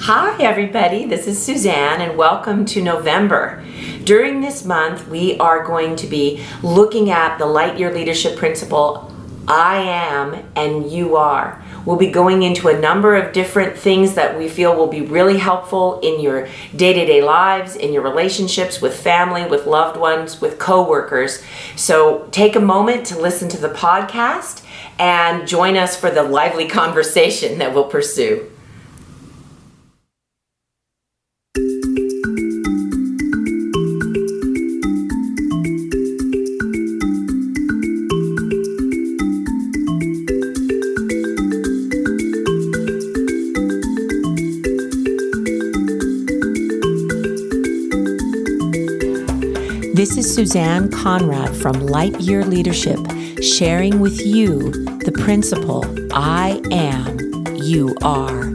Hi, everybody. This is Suzanne, and welcome to November. During this month, we are going to be looking at the Lightyear Leadership principle, I am and you are. We'll be going into a number of different things that we feel will be really helpful in your day-to-day lives, in your relationships with family, with loved ones, with coworkers. So take a moment to listen to the podcast and join us for the lively conversation that we'll pursue. This is Suzanne Conrad from Lightyear Leadership, sharing with you the principle, I am, you are.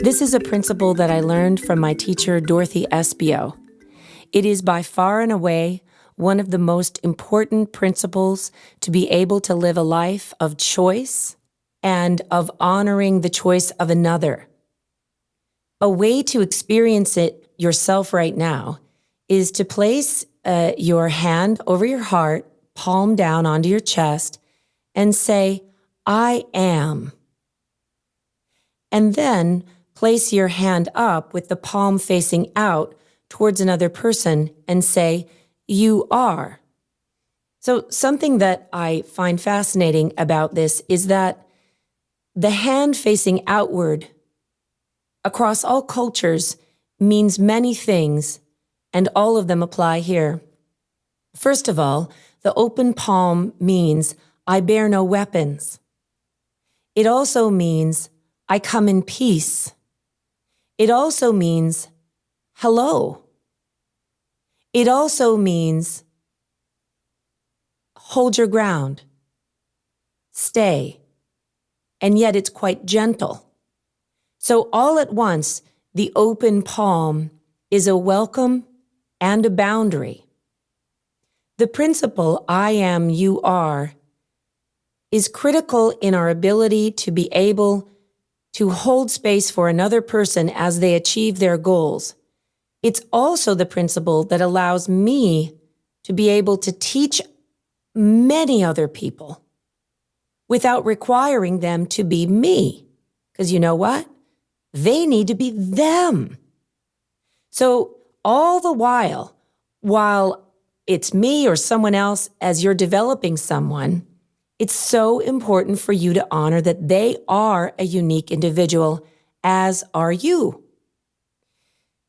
This is a principle that I learned from my teacher, Dorothy Espio. It is by far and away one of the most important principles to be able to live a life of choice and of honoring the choice of another. A way to experience it yourself right now is to place your hand over your heart, palm down onto your chest, and say, I am. And then place your hand up with the palm facing out towards another person and say, you are. So something that I find fascinating about this is that the hand facing outward across all cultures means many things, and all of them apply here. First of all, the open palm means I bear no weapons. It also means I come in peace. It also means hello. It also means hold your ground, stay, and yet it's quite gentle. So all at once, the open palm is a welcome and a boundary. The principle, I am, you are, is critical in our ability to be able to hold space for another person as they achieve their goals. It's also the principle that allows me to be able to teach many other people without requiring them to be me. Because you know what? They need to be them. So all the while it's me or someone else as you're developing someone, it's so important for you to honor that they are a unique individual, as are you.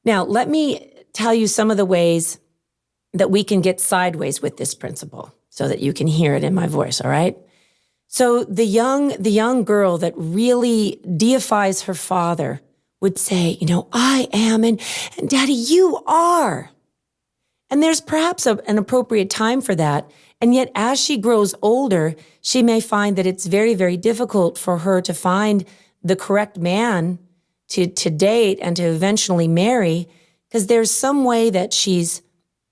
Now, let me tell you some of the ways that we can get sideways with this principle so that you can hear it in my voice, all right? So the young girl that really deifies her father would say, I am, and Daddy, you are. And there's perhaps an appropriate time for that. And yet, as she grows older, she may find that it's very, very difficult for her to find the correct man to date and to eventually marry, because there's some way that she's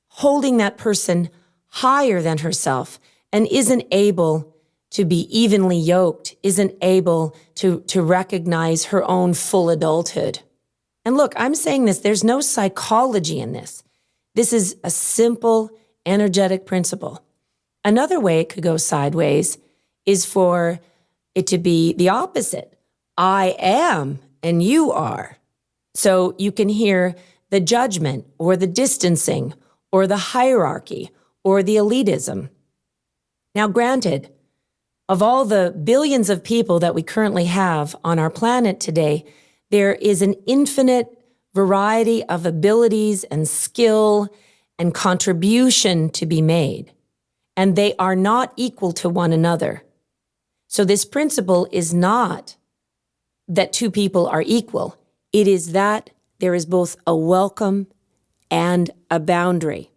holding that person higher than herself and isn't able to be evenly yoked, isn't able to recognize her own full adulthood. And look, I'm saying this, there's no psychology in this. This is a simple, energetic principle. Another way it could go sideways is for it to be the opposite. I am and you are. So you can hear the judgment or the distancing or the hierarchy or the elitism. Now, granted, of all the billions of people that we currently have on our planet today, there is an infinite variety of abilities and skill and contribution to be made, and they are not equal to one another. So this principle is not that two people are equal. It is that there is both a welcome and a boundary.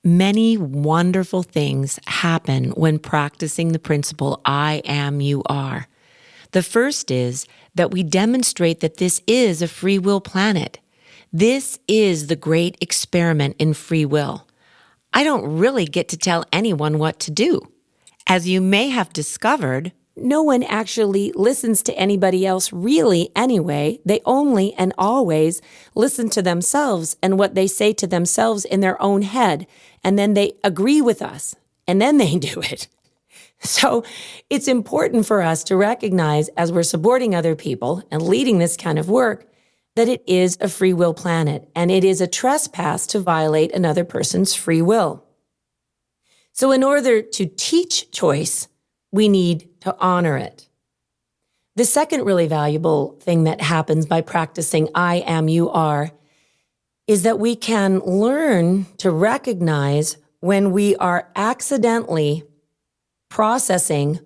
Many wonderful things happen when practicing the principle, I am, you are. The first is that we demonstrate that this is a free will planet. This is the great experiment in free will. I don't really get to tell anyone what to do. As you may have discovered, no one actually listens to anybody else really anyway. They only and always listen to themselves and what they say to themselves in their own head. And then they agree with us, and then they do it. So it's important for us to recognize, as we're supporting other people and leading this kind of work, that it is a free will planet, and it is a trespass to violate another person's free will. So in order to teach choice, we need to honor it. The second really valuable thing that happens by practicing I am, you are, is that we can learn to recognize when we are accidentally processing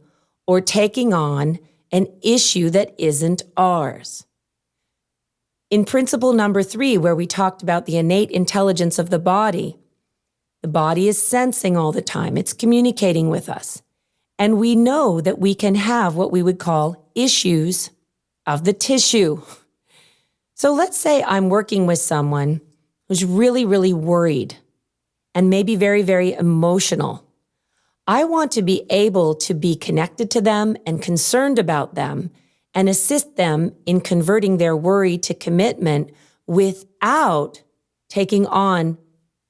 or taking on an issue that isn't ours. In principle number 3, where we talked about the innate intelligence of the body is sensing all the time. It's communicating with us. And we know that we can have what we would call issues of the tissue. So let's say I'm working with someone who's really, really worried and maybe very, very emotional. I want to be able to be connected to them and concerned about them and assist them in converting their worry to commitment without taking on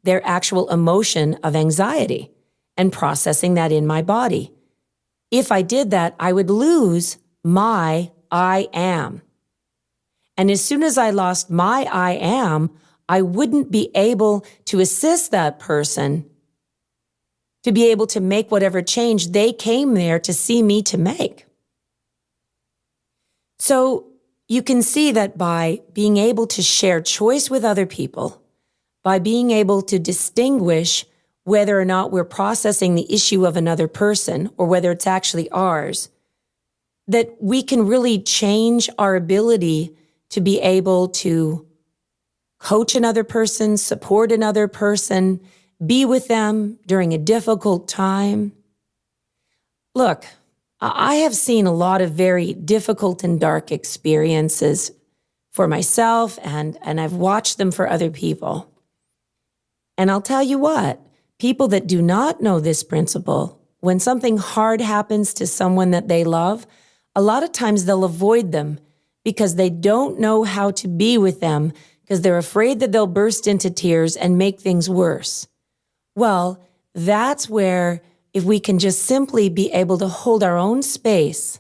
their actual emotion of anxiety and processing that in my body. If I did that, I would lose my I am. And as soon as I lost my I am, I wouldn't be able to assist that person to be able to make whatever change they came there to see me to make. So you can see that by being able to share choice with other people, by being able to distinguish whether or not we're processing the issue of another person or whether it's actually ours, that we can really change our ability to be able to coach another person, support another person, be with them during a difficult time. Look, I have seen a lot of very difficult and dark experiences for myself, and I've watched them for other people. And I'll tell you what, people that do not know this principle, when something hard happens to someone that they love, a lot of times they'll avoid them because they don't know how to be with them because they're afraid that they'll burst into tears and make things worse. Well, that's where if we can just simply be able to hold our own space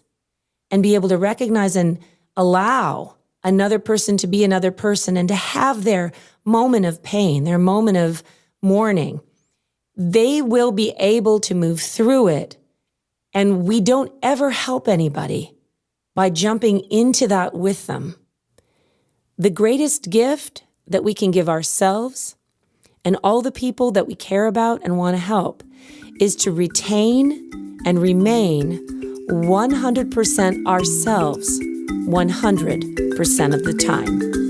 and be able to recognize and allow another person to be another person and to have their moment of pain, their moment of mourning, they will be able to move through it. And we don't ever help anybody by jumping into that with them. The greatest gift that we can give ourselves and all the people that we care about and want to help is to retain and remain 100% ourselves 100% of the time.